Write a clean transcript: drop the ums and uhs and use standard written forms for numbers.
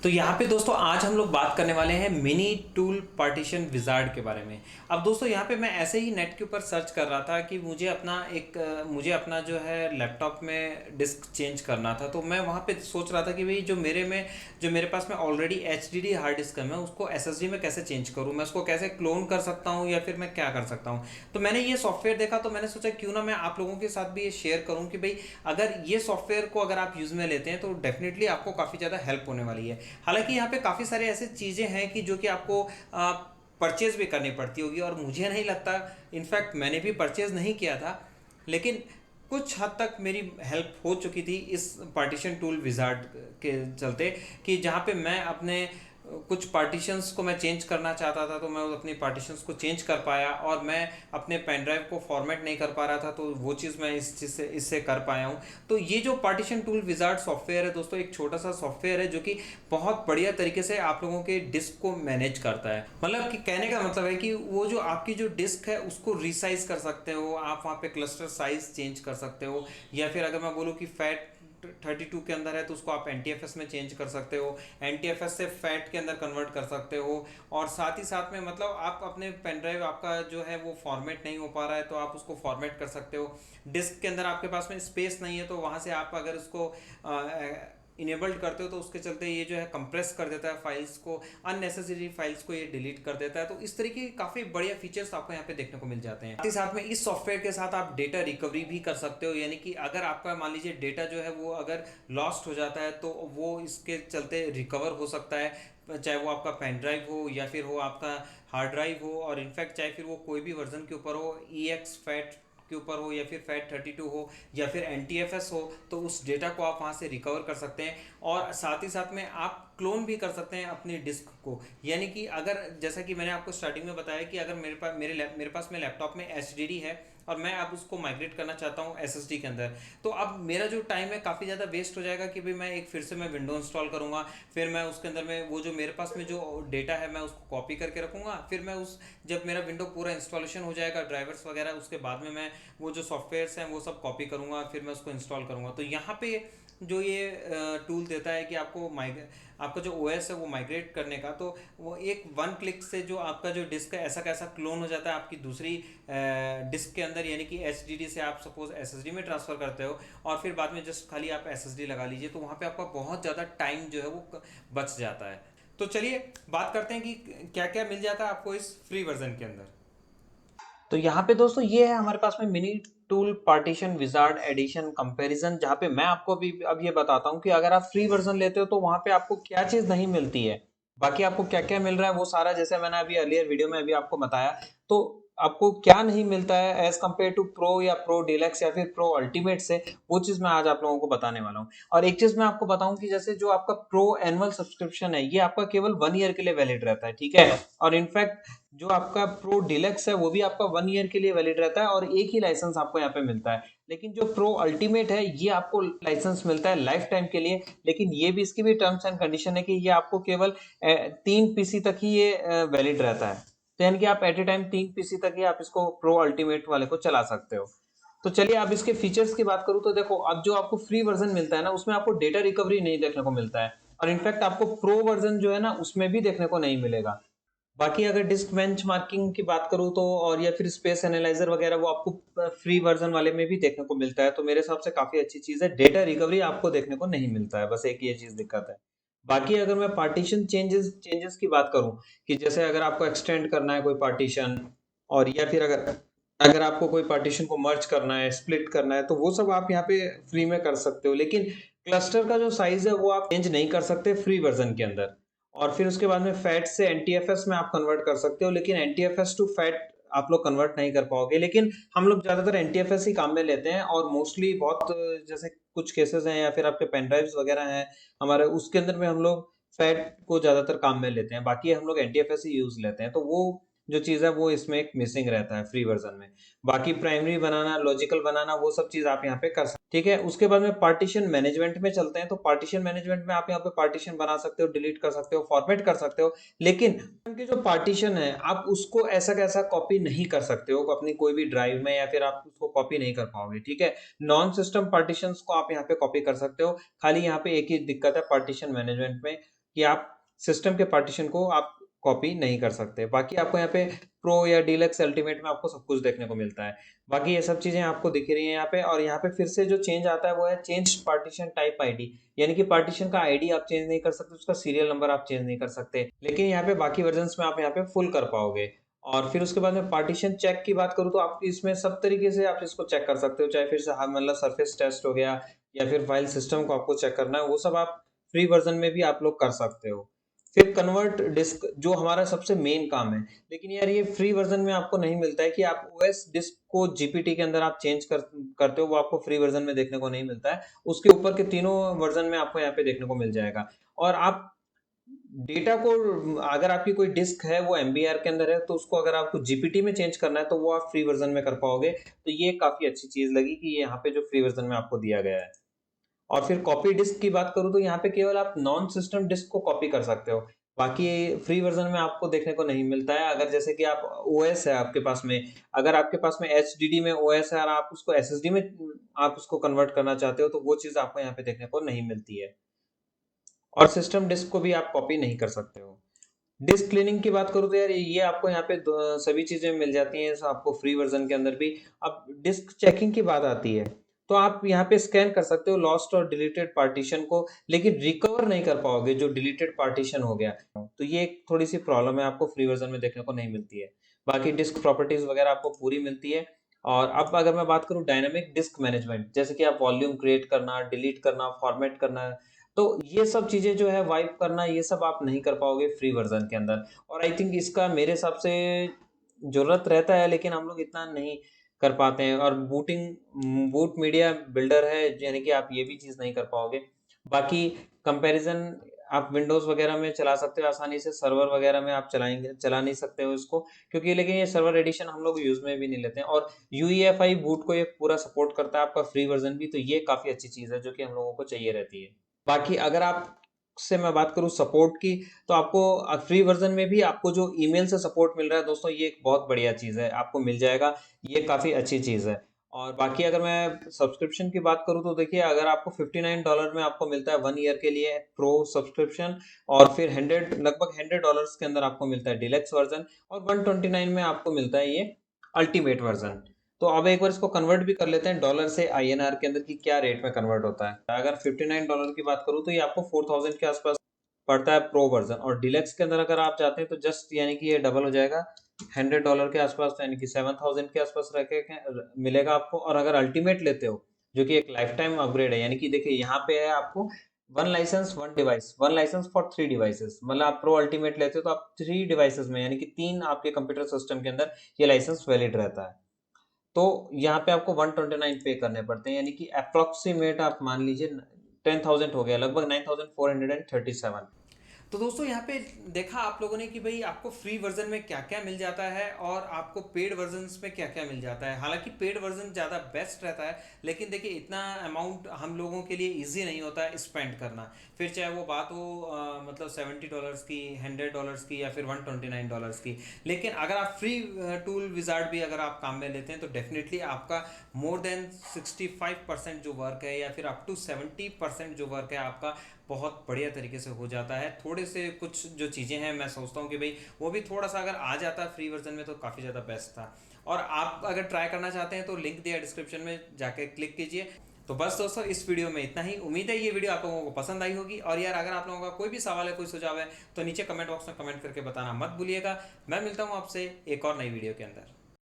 तो यहाँ पे दोस्तों आज हम लोग बात करने वाले हैं मिनी टूल पार्टीशन विजार्ड के बारे में। अब दोस्तों यहाँ पे मैं ऐसे ही नेट के ऊपर सर्च कर रहा था कि मुझे अपना जो है लैपटॉप में डिस्क चेंज करना था। तो मैं वहाँ पे सोच रहा था कि भाई जो मेरे पास में ऑलरेडी एच हार्ड डिस्क है, मैं उसको एस में कैसे चेंज करूँ, मैं उसको कैसे क्लोन कर सकता हूँ या फिर मैं क्या कर सकता हूँ। तो मैंने ये सॉफ्टवेयर देखा तो मैंने सोचा क्यों ना मैं आप लोगों के साथ भी ये शेयर करूँ कि भाई अगर ये सॉफ्टवेयर को अगर आप यूज़ में लेते हैं तो डेफिनेटली आपको काफ़ी ज़्यादा हेल्प होने वाली है। हालांकि यहाँ पे काफ़ी सारे ऐसे चीज़ें हैं कि जो कि आपको परचेज भी करनी पड़ती होगी, और मुझे नहीं लगता, इनफैक्ट मैंने भी परचेज नहीं किया था, लेकिन कुछ हद तक मेरी हेल्प हो चुकी थी इस पार्टीशन टूल विजार्ड के चलते। कि जहाँ पे मैं अपने कुछ पार्टीशंस को मैं चेंज करना चाहता था तो मैं अपनी पार्टीशंस को चेंज कर पाया, और मैं अपने पेन ड्राइव को फॉर्मेट नहीं कर पा रहा था तो वो चीज़ मैं इस चीज़ से इससे कर पाया हूँ। तो ये जो पार्टीशन टूल विजार्ड सॉफ्टवेयर है दोस्तों, एक छोटा सा सॉफ्टवेयर है जो कि बहुत बढ़िया तरीके से आप लोगों के डिस्क को मैनेज करता है। मतलब कि कहने का मतलब है कि वो जो आपकी जो डिस्क है उसको रिसाइज कर सकते हो आप, वहाँ पे क्लस्टर साइज चेंज कर सकते हो, या फिर अगर मैं बोलूँ कि फैट 32 के अंदर है तो उसको आप एन में चेंज कर सकते हो, एन से फैट के अंदर कन्वर्ट कर सकते हो। और साथ ही साथ में मतलब आप अपने पेन ड्राइव आपका जो है वो फॉर्मेट नहीं हो पा रहा है तो आप उसको फॉर्मेट कर सकते हो। डिस्क के अंदर आपके पास में स्पेस नहीं है तो वहाँ से आप अगर उसको इनेबल्ड करते हो तो उसके चलते ये जो है कंप्रेस कर देता है फाइल्स को, अननेसेसरी फाइल्स को ये डिलीट कर देता है। तो इस तरीके के काफ़ी बढ़िया फीचर्स आपको यहाँ पे देखने को मिल जाते हैं। साथ ही साथ में इस सॉफ्टवेयर के साथ आप डेटा रिकवरी भी कर सकते हो, यानी कि अगर आपका मान लीजिए डेटा जो है वो अगर लॉस्ट हो जाता है तो वो इसके चलते रिकवर हो सकता है, चाहे वो आपका पेन ड्राइव हो या फिर हो आपका हार्ड ड्राइव हो, और इनफैक्ट चाहे फिर वो कोई भी वर्जन के ऊपर हो, ई एक्स फैट के ऊपर हो या फिर फैट 32 हो या फिर एन हो, तो उस डेटा को आप वहाँ से रिकवर कर सकते हैं। और साथ ही साथ में आप क्लोन भी कर सकते हैं अपनी डिस्क को। यानी कि अगर जैसा कि मैंने आपको स्टार्टिंग में बताया कि अगर मेरे पास में लैपटॉप में एच है और मैं अब उसको माइग्रेट करना चाहता हूँ एस के अंदर, तो अब मेरा जो टाइम है काफ़ी ज़्यादा वेस्ट हो जाएगा कि भाई मैं एक फिर से मैं विंडो इंस्टॉल करूँगा, फिर मैं उसके अंदर में वो जो मेरे पास में जो डेटा है मैं उसको कॉपी करके रखूँगा, फिर मैं उस जब मेरा विंडो पूरा इंस्टॉलेशन हो जाएगा ड्राइवर्स वगैरह, उसके बाद में मैं वो जो सॉफ्टवेयर्स हैं वो सब कॉपी करूँगा, फिर मैं उसको इंस्टॉल करूँगा। तो यहाँ पे जो ये टूल देता है कि आपका जो ओएस है वो माइग्रेट करने का, तो वो एक वन क्लिक से जो आपका जो डिस्क है ऐसा कैसा क्लोन हो जाता है आपकी दूसरी डिस्क के अंदर, यानी कि एच से आप सपोज एस में ट्रांसफ़र करते हो और फिर बाद में जस्ट खाली आप एस लगा लीजिए, तो वहाँ पे आपका बहुत ज़्यादा टाइम जो है वो बच जाता है। तो चलिए बात करते हैं कि क्या क्या मिल जाता है आपको इस फ्री वर्जन के अंदर। तो यहाँ पे दोस्तों ये है हमारे पास में MiniTool Partition Wizard edition comparison, जहाँ पे मैं आपको अभी अब ये बताता हूँ कि अगर आप फ्री वर्जन लेते हो तो वहाँ पे आपको क्या चीज़ नहीं मिलती है, बाकी आपको क्या क्या मिल रहा है वो सारा जैसे मैंने अभी अर्लियर वीडियो में अभी आपको बताया। तो आपको क्या नहीं मिलता है एज कम्पेयर टू प्रो या प्रो डिलक्स या फिर प्रो अल्टीमेट से, वो चीज़ मैं आज आप लोगों को बताने वाला हूँ। और एक चीज़ मैं आपको बताऊं कि जैसे जो आपका प्रो एनुअल सब्सक्रिप्शन है ये आपका केवल 1 ईयर के लिए वैलिड रहता है, ठीक है। और इनफैक्ट जो आपका प्रो डिलक्स है वो भी आपका 1 ईयर के लिए वैलिड रहता है और एक ही लाइसेंस आपको यहाँ पे मिलता है। लेकिन जो प्रो अल्टीमेट है ये आपको लाइसेंस मिलता है लाइफ टाइम के लिए, लेकिन ये भी इसकी भी टर्म्स एंड कंडीशन है कि ये आपको केवल 3 पीसी तक ही ये वैलिड रहता है। तो यानी कि आप एट ए टाइम 3 पीसी तक ही आप इसको प्रो अल्टीमेट वाले को चला सकते हो। तो चलिए अब इसके फीचर्स की बात करूं तो देखो, अब जो आपको फ्री वर्जन मिलता है ना उसमें आपको डेटा रिकवरी नहीं देखने को मिलता है, और इनफैक्ट आपको प्रो वर्जन जो है ना उसमें भी देखने को नहीं मिलेगा। बाकी अगर डिस्क बेंचमार्किंग की बात करूँ तो और या फिर स्पेस एनालाइजर वगैरह वो आपको फ्री वर्जन वाले में भी देखने को मिलता है, तो मेरे हिसाब से काफी अच्छी चीज है। डेटा रिकवरी आपको देखने को नहीं मिलता है, बस एक ये चीज दिक्कत है। बाकी अगर मैं पार्टीशन चेंजेस चेंजेस की बात करूं कि जैसे अगर आपको एक्सटेंड करना है कोई पार्टीशन, और या फिर अगर अगर आपको कोई पार्टीशन को मर्ज करना है स्प्लिट करना है तो वो सब आप यहाँ पे फ्री में कर सकते हो, लेकिन क्लस्टर का जो साइज है वो आप चेंज नहीं कर सकते फ्री वर्जन के अंदर। और फिर उसके बाद में फैट से एनटीएफएस में आप कन्वर्ट कर सकते हो, लेकिन एनटीएफएस टू फैट आप लोग कन्वर्ट नहीं कर पाओगे। लेकिन हम लोग ज्यादातर एनटीएफएस ही काम में लेते हैं, और मोस्टली बहुत जैसे कुछ केसेस हैं या फिर आपके पेन ड्राइव्स वगैरह हैं हमारे, उसके अंदर में हम लोग फैट को ज्यादातर काम में लेते हैं, बाकी हम लोग एनटीएफएस ही यूज लेते हैं। तो वो जो चीज है वो इसमें एक मिसिंग रहता है फ्री वर्जन में। बाकी प्राइमरी बनाना लॉजिकल बनाना वो सब चीज आप यहाँ पे कर सकते हैं, ठीक है। उसके बाद में पार्टीशन मैनेजमेंट में चलते हैं। तो पार्टीशन मैनेजमेंट में आप यहाँ पे पार्टीशन बना सकते हो, डिलीट कर सकते हो, फॉर्मेट कर सकते हो, लेकिन की जो पार्टीशन है आप उसको ऐसा कैसा कॉपी नहीं कर सकते हो अपनी कोई भी ड्राइव में, या फिर आप उसको कॉपी नहीं कर पाओगे, ठीक है। नॉन सिस्टम पार्टीशन को आप यहाँ पे कॉपी कर सकते हो, खाली यहाँ पे एक ही दिक्कत है पार्टीशन मैनेजमेंट में, कि आप सिस्टम के पार्टीशन को आप कॉपी नहीं कर सकते। बाकी आपको यहाँ पे प्रो या डीलक्स अल्टीमेट में आपको सब कुछ देखने को मिलता है। बाकी ये सब चीज़ें आपको दिख रही हैं यहाँ पे, और यहाँ पे फिर से जो चेंज आता है वो है चेंज पार्टीशन टाइप आईडी, यानी कि पार्टीशन का आईडी आप चेंज नहीं कर सकते, उसका सीरियल नंबर आप चेंज नहीं कर सकते, लेकिन यहाँ पे बाकी वर्जन्स में आप यहाँ पे फुल कर पाओगे। और फिर उसके बाद में पार्टीशन चेक की बात करूँ तो आप इसमें सब तरीके से आप इसको चेक कर सकते हो, चाहे फिर से मतलब सरफेस टेस्ट हो गया या फिर फाइल सिस्टम को आपको चेक करना है, वो सब आप फ्री वर्जन में भी आप लोग कर सकते हो। फिर कन्वर्ट डिस्क जो हमारा सबसे मेन काम है, लेकिन यार ये फ्री वर्जन में आपको नहीं मिलता है कि आप ओएस डिस्क को जीपीटी के अंदर आप चेंज करते हो, वो आपको फ्री वर्जन में देखने को नहीं मिलता है। उसके ऊपर के तीनों वर्जन में आपको यहाँ पे देखने को मिल जाएगा। और आप डेटा को, अगर आपकी कोई डिस्क है वो एमबीआर के अंदर है, तो उसको अगर आपको जीपीटी में चेंज करना है तो वो आप फ्री वर्जन में कर पाओगे। तो ये काफी अच्छी चीज लगी कि यहाँ पे जो फ्री वर्जन में आपको दिया गया है। और फिर कॉपी डिस्क की बात करूँ तो यहाँ पे केवल आप नॉन सिस्टम डिस्क को कॉपी कर सकते हो, बाकी फ्री वर्जन में आपको देखने को नहीं मिलता है। अगर जैसे कि आप ओएस है आपके पास में, अगर आपके पास में एचडीडी में ओएस है और आप उसको एसएसडी में आप उसको कन्वर्ट करना चाहते हो, तो वो चीज आपको यहाँ पे देखने को नहीं मिलती है। और सिस्टम डिस्क को भी आप कॉपी नहीं कर सकते हो। डिस्क क्लीनिंग की बात करूँ तो यार ये आपको यहाँ पे सभी चीजें मिल जाती हैं आपको फ्री वर्जन के अंदर भी। अब डिस्क चेकिंग की बात आती है तो आप यहाँ पे स्कैन कर सकते हो लॉस्ट और डिलीटेड पार्टीशन को, लेकिन रिकवर नहीं कर पाओगे जो डिलीटेड पार्टीशन हो गया। तो ये एक थोड़ी सी प्रॉब्लम है, आपको फ्री वर्जन में देखने को नहीं मिलती है। बाकी डिस्क प्रॉपर्टीज वगैरह आपको पूरी मिलती है। और अब अगर मैं बात करूँ डायनामिक डिस्क मैनेजमेंट, जैसे कि आप वॉल्यूम क्रिएट करना, डिलीट करना, फॉर्मेट करना, तो ये सब चीजें जो है वाइप करना, ये सब आप नहीं कर पाओगे फ्री वर्जन के अंदर। और आई थिंक इसका मेरे हिसाब से जरूरत रहता है, लेकिन हम लोग इतना नहीं कर पाते हैं। और बूट मीडिया बिल्डर है, यानी कि आप ये भी चीज नहीं कर पाओगे। बाकी कंपैरिजन आप विंडोज वगैरह में चला सकते हो आसानी से, सर्वर वगैरह में आप चला नहीं सकते हो इसको, क्योंकि लेकिन ये सर्वर एडिशन हम लोग यूज में भी नहीं लेते हैं। और यूईएफआई बूट को ये पूरा सपोर्ट करता है आपका फ्री वर्जन भी, तो ये काफी अच्छी चीज है जो कि हम लोगों को चाहिए रहती है। बाकी अगर आप से मैं बात करूं सपोर्ट की, तो आपको फ्री वर्जन में भी आपको जो ईमेल से सपोर्ट मिल रहा है दोस्तों, ये एक बहुत बढ़िया चीज़ है, आपको मिल जाएगा, ये काफ़ी अच्छी चीज़ है। और बाकी अगर मैं सब्सक्रिप्शन की बात करूं तो देखिए, अगर आपको $59 में आपको मिलता है 1 ईयर के लिए प्रो सब्सक्रिप्शन, और फिर 100 लगभग $100 के अंदर आपको मिलता है डिलक्स वर्जन, और 129 में आपको मिलता है ये अल्टीमेट वर्जन। तो अब एक बार इसको कन्वर्ट भी कर लेते हैं डॉलर से आईएनआर के अंदर, कि क्या रेट में कन्वर्ट होता है। अगर $59 की बात करूँ तो ये आपको 4000 के आसपास पड़ता है प्रो वर्जन, और डिलक्स के अंदर अगर आप जाते हैं तो जस्ट यानी कि ये डबल हो जाएगा $100 के आसपास, यानी कि 7000 के आसपास रह के मिलेगा आपको। और अगर अल्टीमेट लेते हो, जो कि एक लाइफ टाइम अपग्रेड है, यानी कि देखिए यहाँ पे है आपको one licence one device, one licence for 3 devices, मतलब आप प्रो अल्टीमेट लेते हो तो आप 3 डिवाइसेस में, यानी कि 3 आपके कंप्यूटर सिस्टम के अंदर ये लाइसेंस वैलिड रहता है। तो यहाँ पे आपको 129 पे करने पड़ते हैं, यानी कि अप्रोक्सीमेट आप मान लीजिए 10,000 हो गया, लगभग 9437। तो दोस्तों यहाँ पे देखा आप लोगों ने कि भाई आपको फ्री वर्जन में क्या क्या मिल जाता है और आपको पेड वर्जन में क्या क्या मिल जाता है। हालांकि पेड वर्जन ज़्यादा बेस्ट रहता है, लेकिन देखिए इतना अमाउंट हम लोगों के लिए इजी नहीं होता है स्पेंड करना। फिर चाहे वो बात हो मतलब $70 की, $100 की, या फिर $129 की। लेकिन अगर आप फ्री टूल विजार्ड भी अगर आप काम में लेते हैं तो डेफिनेटली आपका मोर देन 65% जो वर्क है, या फिर अप टू 70% जो वर्क है आपका बहुत बढ़िया तरीके से हो जाता है। थोड़े से कुछ जो चीज़ें हैं मैं सोचता हूँ कि भाई वो भी थोड़ा सा अगर आ जाता फ्री वर्जन में तो काफ़ी ज़्यादा बेस्ट था। और आप अगर ट्राई करना चाहते हैं तो लिंक दिया डिस्क्रिप्शन में, जाके क्लिक कीजिए। तो बस दोस्तों इस वीडियो में इतना ही। उम्मीद है ये वीडियो आप लोगों को पसंद आई होगी। और यार अगर आप लोगों का कोई भी सवाल है, कोई सुझाव है, तो नीचे कमेंट बॉक्स में कमेंट करके बताना मत भूलिएगा। मैं मिलता हूँ आपसे एक और नई वीडियो के अंदर।